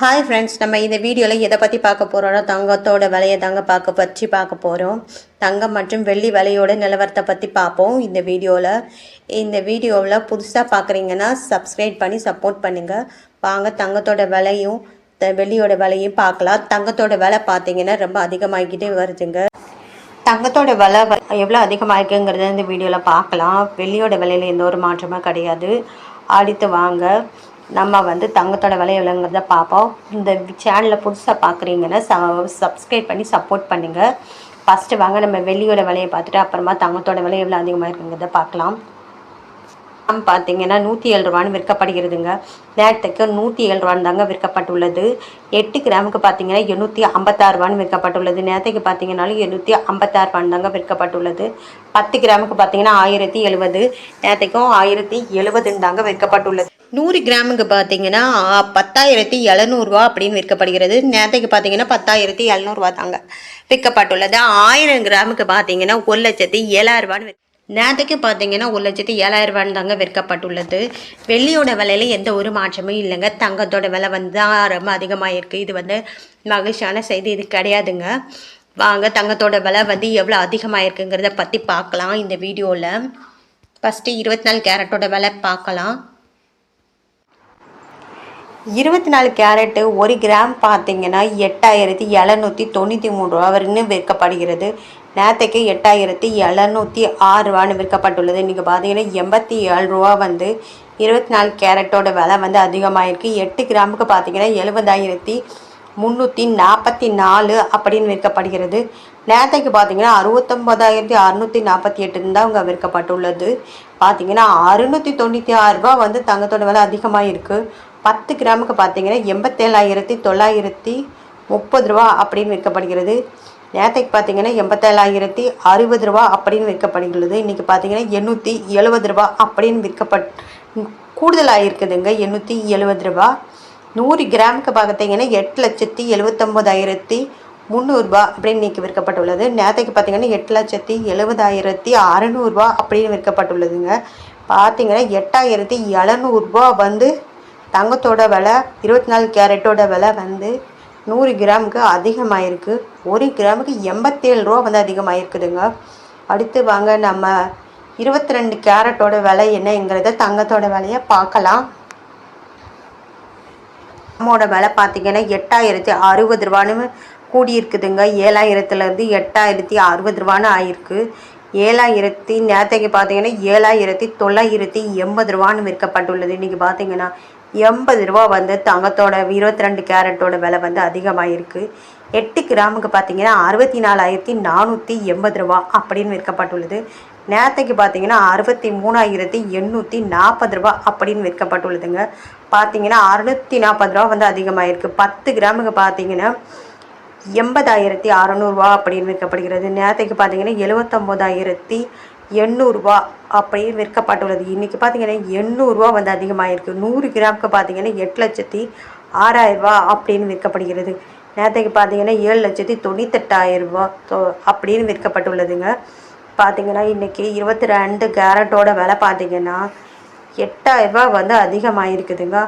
Hi friends, நம்ம இந்த வீடியோவில் எதை பற்றி பார்க்க போகிறோன்னா தங்கத்தோட விலையை தாங்க பார்க்க போகிறோம். தங்கம் மற்றும் வெள்ளி விலையோட நிலவரத்தை பற்றி பார்ப்போம் இந்த வீடியோவில் புதுசாக பார்க்குறீங்கன்னா சப்ஸ்கிரைப் பண்ணி சப்போர்ட் பண்ணுங்கள். வாங்க தங்கத்தோட விலையும் வெள்ளியோட விலையும் பார்க்கலாம். தங்கத்தோட விலை பார்த்தீங்கன்னா ரொம்ப அதிகமாகிக்கிட்டே வருதுங்க. தங்கத்தோட விலை எவ்வளோ அதிகமாகிருக்குங்கிறத இந்த வீடியோவில் பார்க்கலாம். வெள்ளியோட விலையில் எந்த ஒரு மாற்றமும் கிடையாது. அடுத்து வாங்க நம்ம தங்கத்தோட விலை எவ்வளோங்கிறத பார்ப்போம். இந்த சேனலை புதுசாக பார்க்குறீங்கன்னா சப்ஸ்கிரைப் பண்ணி சப்போர்ட் பண்ணுங்கள். ஃபஸ்ட்டு வாங்க நம்ம வெள்ளியோட விலையை பார்த்துட்டு அப்புறமா தங்கத்தோட விலை எவ்வளோ அதிகமாக இருக்குங்கிறத பார்க்கலாம். பார்த்தீங்கன்னா 107 ரூபான்னு விற்கப்படுகிறதுங்க. நேரத்துக்கு 107 ரூபான்னு தாங்க விற்கப்பட்டுள்ளது. 8 கிராமுக்கு பார்த்தீங்கன்னா 856 ரூபான்னு விற்கப்பட்டுள்ளது. நேரத்துக்கு பார்த்தீங்கன்னாலும் 856 ரூபான்னு தாங்க விற்கப்பட்டுள்ளது. 10 கிராமுக்கு பார்த்தீங்கன்னா 1070, நேரத்துக்கும் 1070 தாங்க விற்கப்பட்டுள்ளது. 100 கிராமுக்கு பார்த்தீங்கன்னா 10,700 ரூபா அப்படின்னு விற்கப்படுகிறது. நேரத்துக்கு பார்த்தீங்கன்னா 10,700 ரூபா தாங்க விற்கப்பட்டுள்ளது. 1000 கிராமுக்கு பார்த்தீங்கன்னா 1,07,000 ரூபான்னு நேரத்துக்கு பார்த்தீங்கன்னா 1,07,000 ரூபான்னு தாங்க விற்கப்பட்டுள்ளது. வெள்ளியோட விலையில் எந்த ஒரு மாற்றமும் இல்லைங்க. தங்கத்தோட விலை தான் ரொம்ப அதிகமாக இருக்குது. இது மகிழ்ச்சியான செய்தி இது கிடையாதுங்க. வாங்க தங்கத்தோட விலை எவ்வளோ அதிகமாக இருக்குங்கிறத பற்றி பார்க்கலாம் இந்த வீடியோவில். ஃபஸ்ட்டு 24 கேரட்டோட விலை பார்க்கலாம். 24 கேரட்டு 1 கிராம் பார்த்தீங்கன்னா 8,793 ரூபா வரைக்கும் விற்கப்படுகிறது. நேரத்துக்கு 8,706 ரூபான்னு விற்கப்பட்டுள்ளது. இன்றைக்கி பார்த்தீங்கன்னா 87 ரூபா 24 கேரட்டோட விலை அதிகமாகிருக்கு. 8 கிராமுக்கு பார்த்தீங்கன்னா 70,344 அப்படின்னு விற்கப்படுகிறது. நேரத்துக்கு பார்த்தீங்கன்னா 69,648 தான் அவங்க விற்கப்பட்டுள்ளது. பார்த்தீங்கன்னா 696 ரூபா தங்கத்தோட விலை அதிகமாக இருக்குது. 10 கிராமுக்கு பார்த்தீங்கன்னா 87,930 ரூபா அப்படின்னு விற்கப்படுகிறது. நேரத்துக்கு பார்த்தீங்கன்னா 87,060 ரூபா அப்படின்னு விற்கப்படுகிறது. இன்றைக்கி பார்த்தீங்கன்னா 870 ரூபா அப்படின்னு கூடுதலாக இருக்குதுங்க. 870 ரூபா. 100 கிராமுக்கு பார்த்தீங்கன்னா 8,79,300 ரூபா அப்படின்னு இன்றைக்கி விற்கப்பட்டுள்ளது. நேரத்துக்கு பார்த்தீங்கன்னா 8,70,70,600 ரூபா அப்படின்னு விற்கப்பட்டுள்ளதுங்க. பார்த்தீங்கன்னா 8,700 ரூபா தங்கத்தோட விலை 24 கேரட்டோட விலை 100 கிராமுக்கு அதிகமாகிருக்கு. 1 கிராமுக்கு 87 ரூபா அதிகமாகிருக்குதுங்க. அடுத்து வாங்க நம்ம 22 கேரட்டோட விலை என்னங்கிறத தங்கத்தோட விலையை பார்க்கலாம். நம்மோட விலை பார்த்தீங்கன்னா 8,060 ரூபான்னு கூடியிருக்குதுங்க. 7,000லேருந்து 8,060 ரூபான்னு ஆயிருக்கு. 7,000 நேரத்துக்கு பார்த்தீங்கன்னா 7,980 ரூபான்னு விற்கப்பட்டுள்ளது. இன்றைக்கி பார்த்தீங்கன்னா 80 ரூபா தங்கத்தோட 22 கேரட்டோட விலை அதிகமாகிருக்கு. 8 கிராமுக்கு பார்த்தீங்கன்னா 64,480 ரூபா அப்படின்னு விற்கப்பட்டுள்ளது. நேரத்துக்கு பார்த்தீங்கன்னா 63,840 ரூபா அப்படின்னு விற்கப்பட்டுள்ளதுங்க. பார்த்தீங்கன்னா 640 ரூபா அதிகமாகிருக்கு. 10 கிராமுக்கு பார்த்தீங்கன்னா 80,600 ரூபா அப்படின்னு விற்கப்படுகிறது. நேரத்துக்கு பார்த்தீங்கன்னா 79,800 ரூபா அப்படின்னு விற்கப்பட்டுள்ளது. இன்றைக்கி பார்த்தீங்கன்னா 800 ரூபா அதிகமாகிருக்கு. 100 கிராமுக்கு பார்த்தீங்கன்னா 8,06,000 ரூபா அப்படின்னு விற்கப்படுகிறது. நேரத்துக்கு பார்த்தீங்கன்னா 7,98,000 ரூபா அப்படின்னு விற்கப்பட்டுள்ளதுங்க. பார்த்தீங்கன்னா இன்றைக்கி 22 கேரட்டோட விலை பார்த்தீங்கன்னா 8,000 ரூபா அதிகமாகிருக்குதுங்க.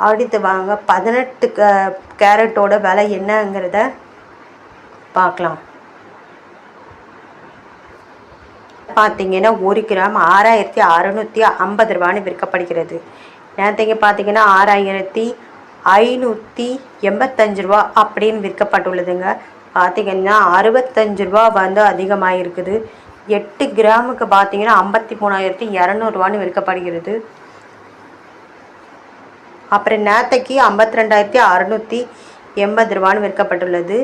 அடுத்து வாங்க 18 கேரட்டோட விலை என்னங்கிறத பார்க்கலாம். பார்த்தீங்கன்னா 1 கிராம் 6,650 ரூபான்னு விற்கப்படுகிறது. நேரத்துக்கு பார்த்தீங்கன்னா 6,585 ரூபா அப்படின்னு விற்கப்பட்டுள்ளதுங்க. பார்த்தீங்கன்னா 65 ரூபா அதிகமாக இருக்குது. 8 கிராமுக்கு பார்த்தீங்கன்னா 53,200 ரூபான்னு விற்கப்படுகிறது. அப்புறம் நேரத்துக்கு 52,680 ரூபான்னு விற்கப்பட்டுள்ளது.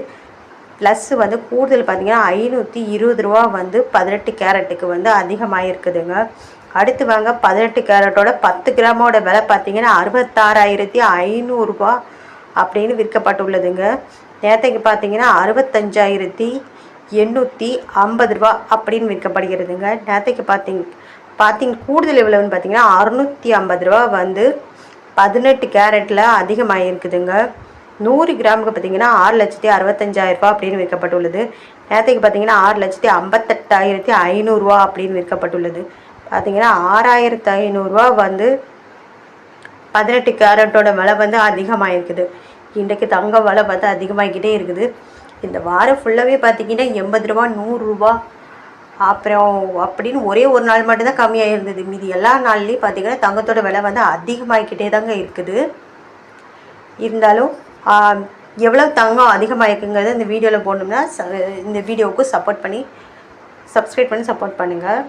ப்ளஸ் கூடுதல் பார்த்தீங்கன்னா 520 ரூபா 18 கேரட்டுக்கு அதிகமாக இருக்குதுங்க. அடுத்து வாங்க 18 கேரட்டோட 10 கிராமோட விலை பார்த்தீங்கன்னா 66,500 ரூபா அப்படின்னு விற்கப்பட்டுள்ளதுங்க. நேரத்துக்கு பார்த்தீங்கன்னா 65,850 ரூபா அப்படின்னு விற்கப்படுகிறதுங்க. நேரத்துக்கு பார்த்தீங்க கூடுதல் எவ்வளோன்னு பார்த்தீங்கன்னா 650 ரூபா 18 கேரட்டில் அதிகமாக இருக்குதுங்க. 100 கிராமுக்கு பார்த்தீங்கன்னா 6,65,000 ரூபா அப்படின்னு விற்கப்பட்டுள்ளது. நேரத்துக்கு பார்த்தீங்கன்னா 6,58,500 ரூபா அப்படின்னு விற்கப்பட்டுள்ளது. பார்த்தீங்கன்னா 6,500 ரூபா 18 கேரட்டோட விலை அதிகமாக இருக்குது. இன்றைக்கு தங்க விலை பார்த்தா அதிகமாகிக்கிட்டே இருக்குது. இந்த வாரம் ஃபுல்லாகவே பார்த்திங்கன்னா 80 ரூபா 100 ரூபா அப்புறம் அப்படின்னு ஒரே ஒரு நாள் மட்டும்தான் கம்மியாக இருந்தது. மீதி எல்லா நாள்லேயும் பார்த்திங்கன்னா தங்கத்தோட விலை வந்து அதிகமாகிக்கிட்டே தாங்க இருக்குது. இருந்தாலும் எவ்வளோ தங்கம் அதிகமாகிருக்குங்கிறத இந்த வீடியோவில் போடணும்னா இந்த வீடியோவுக்கு சப்போர்ட் பண்ணி சப்ஸ்கிரைப் பண்ணி சப்போர்ட் பண்ணுங்கள்.